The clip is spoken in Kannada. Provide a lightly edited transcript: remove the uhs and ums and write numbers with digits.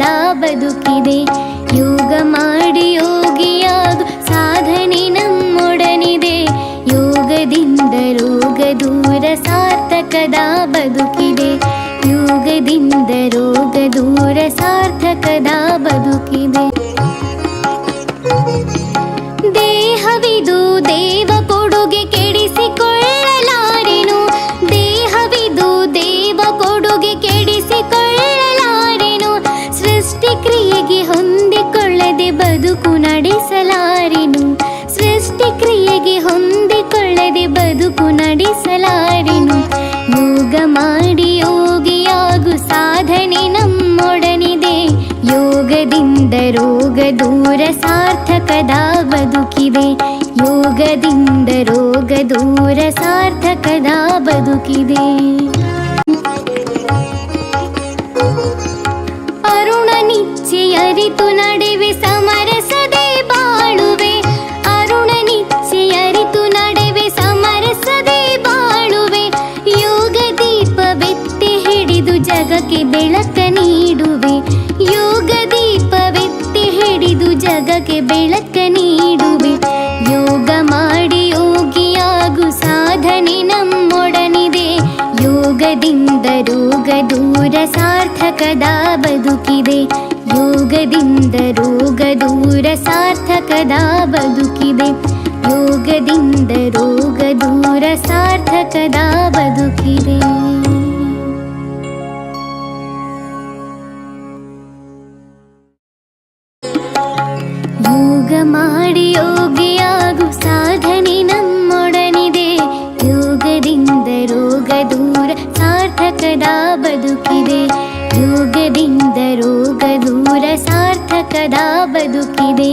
ಸಾರ್ಥಕದ ಬದುಕಿದೆ. ಯೋಗ ಮಾಡಿ ಯೋಗಿಯಾಗು ಸಾಧನೆ ನಮ್ಮೊಡನಿದೆ. ಯೋಗದಿಂದ ರೋಗ ದೂರ ಸಾರ್ಥಕದ ಬದುಕಿದೆ. ಯೋಗದಿಂದ ರೋಗ ದೂರ ಸಾರ್ಥಕದ ಬದುಕಿದೆ. ದೇಹವಿದು ದೇವ ಕೊಡುಗೆ ಕೆಡಿಸಿಕೊಳ್ಳಲಾರೆನು. ದೇಹವಿದು ದೇವ ಕೊಡುಗೆ ಕೆಡಿಸಿಕೊಳ್ಳಲಾರೆನು. ಸೃಷ್ಟಿ ಕ್ರಿಯೆಗೆ ಹೊಂದಿಕೊಳ್ಳದೆ ಬದುಕು ನಡೆಸಲಾರೆನು. ಸೃಷ್ಟಿ ಕ್ರಿಯೆಗೆ ಹೊಂದಿಕೊಳ್ಳದೆ ಬದುಕು ನಡೆಸಲಾರೆನು. ಯೋಗ ಮಾಡಿ ಯೋಗಿಯಾಗು ಸಾಧನೆ ನಮ್ಮೊಡನಿದೆ. ಯೋಗದಿಂದ ರೋಗ ದೂರ ಸಾರ್ಥಕದ ಬದುಕಿದೆ. ಯೋಗದಿಂದ ರೋಗ ದೂರ ಸಾರ್ಥಕದ ಬದುಕಿದೆ. ಅರುಣ ನಿಚ್ಚೆ ಅರಿತು ನಡೆವೆ ಸಮರಸದೆ ಬಾಳುವೆ. ಅರುಣ ನಿಚ್ಚೆ ಅರಿತು ನಡೆವೆ ಸಮರಸದೆ ಬಾಳುವೆ. ಯೋಗ ದೀಪವೆತ್ತಿ ಹಿಡಿದು ಜಗಕ್ಕೆ ಬೆಳಕ ನೀಡುವೆ. ಯೋಗ ದೀಪವೆತ್ತಿ ಹಿಡಿದು ಜಗಕ್ಕೆ ಬೆಳಕ ನೀಡುವೆ. ಯೋಗ ಮಾಡಿ ಯೋಗಿಯಾಗು ಸಾಧನೆ ನಮ್ಮೊಡನಿದೆ. ಯೋಗದಿಂದ ರೋಗ ದೂರ ಸಾರ್ಥಕದ ಬದುಕಿದೆ. ಯೋಗದಿಂದ ರೋಗ ದೂರ ಸಾರ್ಥಕದ ಬದುಕಿದೆ. ಯೋಗದಿಂದ ರೋಗ ದೂರ ಸಾರ್ಥಕದ ಬದುಕಿದೆ. ಯೋಗ ಮಾಡಿ ಯೋಗಿಯಾಗು ಸಾಧನೆ ನಮ್ಮೊಡನಿದೆ. ಯೋಗದಿಂದ ರೋಗ ದೂರ ಸಾರ್ಥಕದ ಬದುಕಿದೆ. ಯೋಗದಿಂದ ರೋಗ ದೂರ ಸಾರ್ಥಕದ ಬದುಕಿದೆ.